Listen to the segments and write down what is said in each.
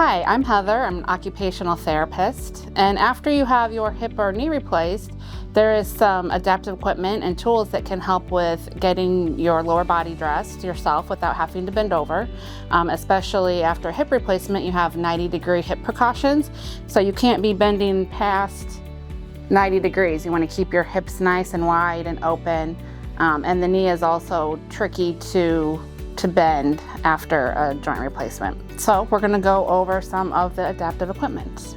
Hi, I'm Heather. I'm an occupational therapist. And after you have your hip or knee replaced, there is some adaptive equipment and tools that can help with getting your lower body dressed yourself without having to bend over. Especially after a hip replacement, you have 90-degree hip precautions. So you can't be bending past 90 degrees. You want to keep your hips nice and wide and open. And the knee is also tricky to bend after a joint replacement. So we're going to go over some of the adaptive equipment.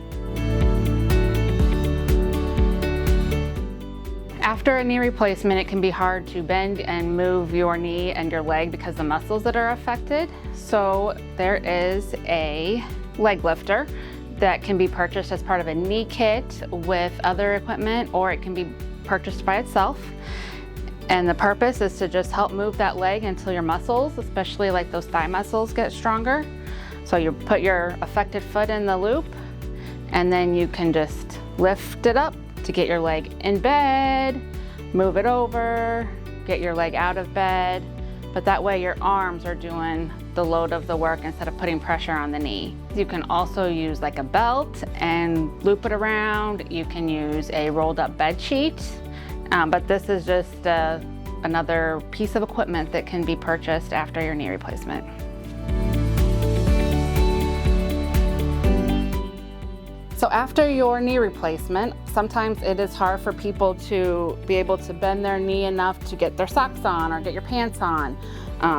After a knee replacement, it can be hard to bend and move your knee and your leg because of the muscles that are affected. So there is a leg lifter that can be purchased as part of a knee kit with other equipment, or it can be purchased by itself. And the purpose is to just help move that leg until your muscles, especially like those thigh muscles, get stronger. So you put your affected foot in the loop, and then you can just lift it up to get your leg in bed, move it over, get your leg out of bed. But that way your arms are doing the load of the work instead of putting pressure on the knee. You can also use like a belt and loop it around. You can use a rolled up bed sheet. But this is just another piece of equipment that can be purchased after your knee replacement. So after your knee replacement, sometimes it is hard for people to be able to bend their knee enough to get their socks on or get your pants on.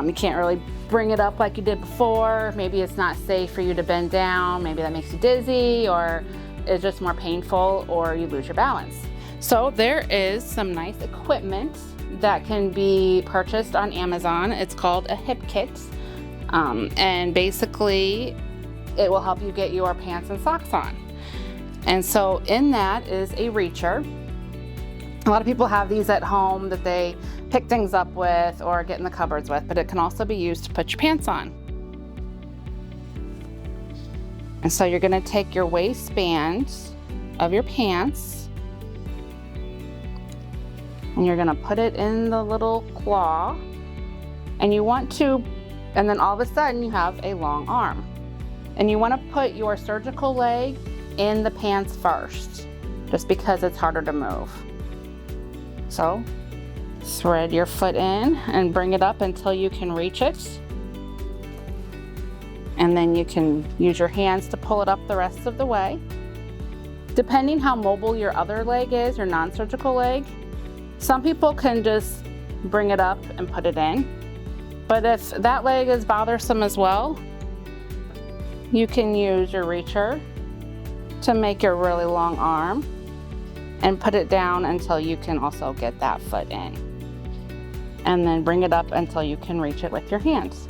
You can't really bring it up like you did before. Maybe it's not safe for you to bend down. Maybe that makes you dizzy, or it's just more painful, or you lose your balance. So there is some nice equipment that can be purchased on Amazon. It's called a hip kit. And basically it will help you get your pants and socks on. And so in that is a reacher. A lot of people have these at home that they pick things up with or get in the cupboards with, but it can also be used to put your pants on. And so you're gonna take your waistband of your pants, and you're gonna put it in the little claw, and then all of a sudden you have a long arm. And you wanna put your surgical leg in the pants first, just because it's harder to move. So thread your foot in and bring it up until you can reach it. And then you can use your hands to pull it up the rest of the way. Depending how mobile your other leg is, your non-surgical leg, some people can just bring it up and put it in. But if that leg is bothersome as well, you can use your reacher to make your really long arm and put it down until you can also get that foot in. And then bring it up until you can reach it with your hands.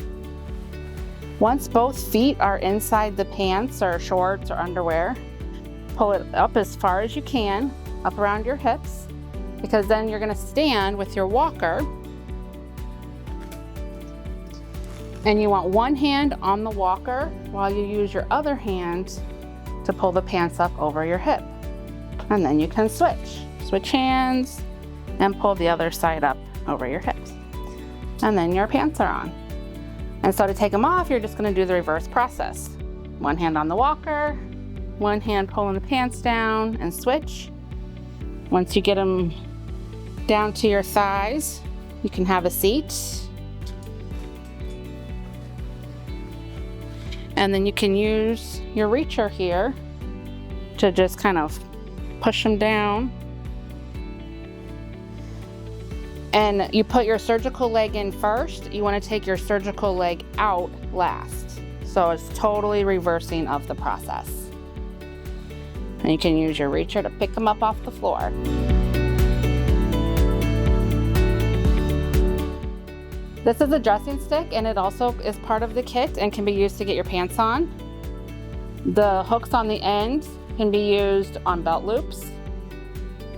Once both feet are inside the pants or shorts or underwear, pull it up as far as you can, up around your hips, because then you're gonna stand with your walker, and you want one hand on the walker while you use your other hand to pull the pants up over your hip. And then you can switch hands and pull the other side up over your hips. And then your pants are on. And so to take them off, you're just gonna do the reverse process. One hand on the walker, one hand pulling the pants down, and switch. Once you get them down to your thighs, you can have a seat. And then you can use your reacher here to just kind of push them down. And you put your surgical leg in first. You want to take your surgical leg out last. So it's totally reversing of the process. And you can use your reacher to pick them up off the floor. This is a dressing stick, and it also is part of the kit and can be used to get your pants on. The hooks on the end can be used on belt loops,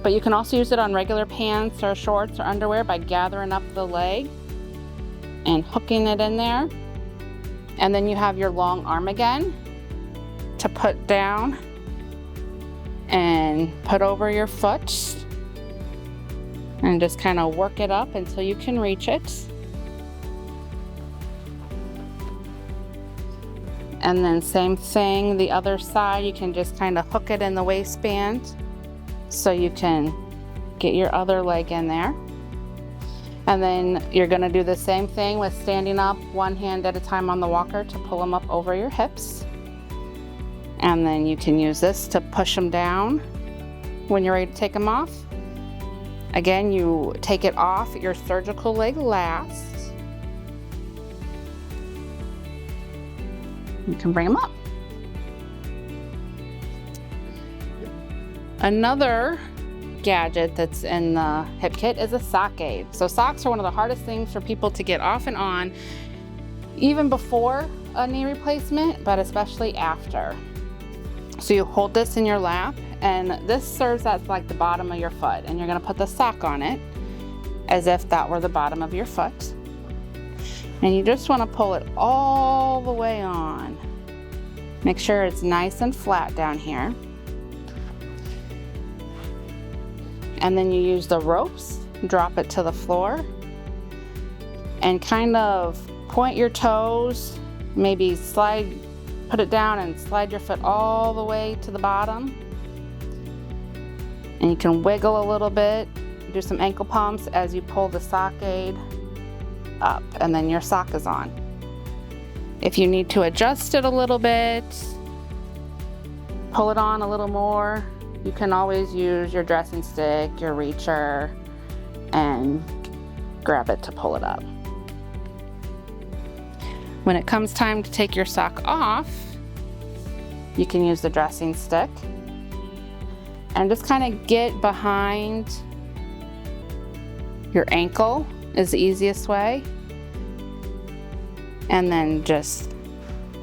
but you can also use it on regular pants or shorts or underwear by gathering up the leg and hooking it in there. And then you have your long arm again to put down and put over your foot and just kind of work it up until you can reach it. And then same thing, the other side, you can just kind of hook it in the waistband so you can get your other leg in there. And then you're gonna do the same thing with standing up one hand at a time on the walker to pull them up over your hips. And then you can use this to push them down when you're ready to take them off. Again, you take it off your surgical leg last. You can bring them up. Another gadget that's in the hip kit is a sock aid. So socks are one of the hardest things for people to get off and on, even before a knee replacement, but especially after. So you hold this in your lap, and this serves as like the bottom of your foot, and you're gonna put the sock on it as if that were the bottom of your foot. And you just wanna pull it all the way on. Make sure it's nice and flat down here. And then you use the ropes, drop it to the floor, and kind of point your toes, maybe put it down and slide your foot all the way to the bottom. And you can wiggle a little bit, do some ankle pumps as you pull the sock aid up, and then your sock is on. If you need to adjust it a little bit, pull it on a little more, you can always use your dressing stick, your reacher, and grab it to pull it up. When it comes time to take your sock off, you can use the dressing stick and just kind of get behind your ankle is the easiest way. And then just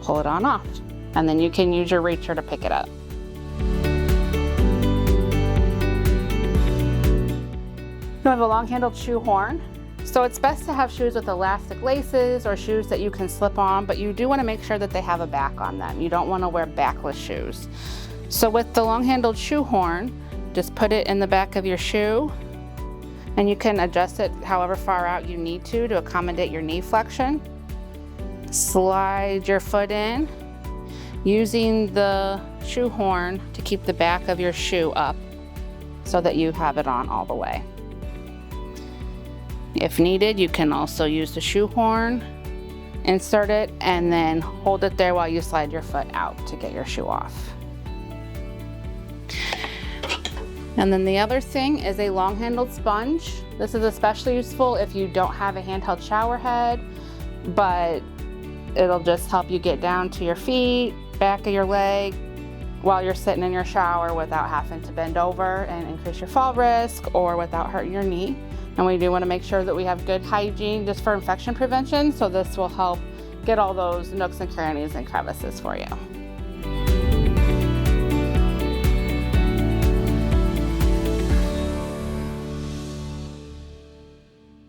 pull it on off. And then you can use your reacher to pick it up. You have a long-handled shoe horn. So it's best to have shoes with elastic laces or shoes that you can slip on, but you do want to make sure that they have a back on them. You don't want to wear backless shoes. So with the long-handled shoe horn, just put it in the back of your shoe, and you can adjust it however far out you need to accommodate your knee flexion. Slide your foot in, using the shoe horn to keep the back of your shoe up so that you have it on all the way. If needed, you can also use the shoe horn, insert it, and then hold it there while you slide your foot out to get your shoe off. And then the other thing is a long-handled sponge. This is especially useful if you don't have a handheld shower head, but it'll just help you get down to your feet, back of your leg, while you're sitting in your shower without having to bend over and increase your fall risk or without hurting your knee. And we do want to make sure that we have good hygiene just for infection prevention, so this will help get all those nooks and crannies and crevices for you.